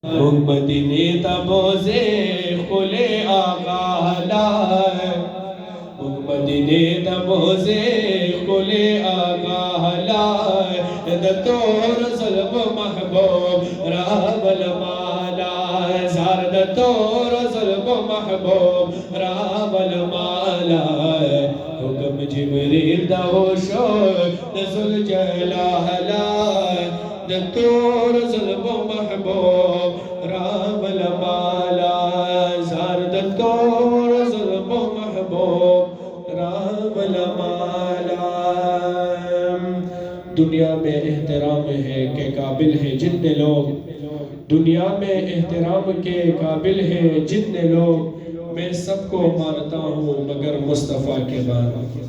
مدینے تبوزے کھلے آقا لائے مدینے تبوزے کھلے آقا لائے دتور ظلم محبوب راب المالا زار دتور ظلم محبوب راب المالا حکم جبریل دا ہوشو نزل جلالہ دتور ظلم محبوب رام المالا زار دتور ظلم محبوب رام المالا دنیا میں احترام ہے کے قابل ہے جتنے لوگ دنیا میں احترام کے قابل ہے جتنے لوگ میں سب کو مانتا ہوں مگر مصطفیٰ کے بعد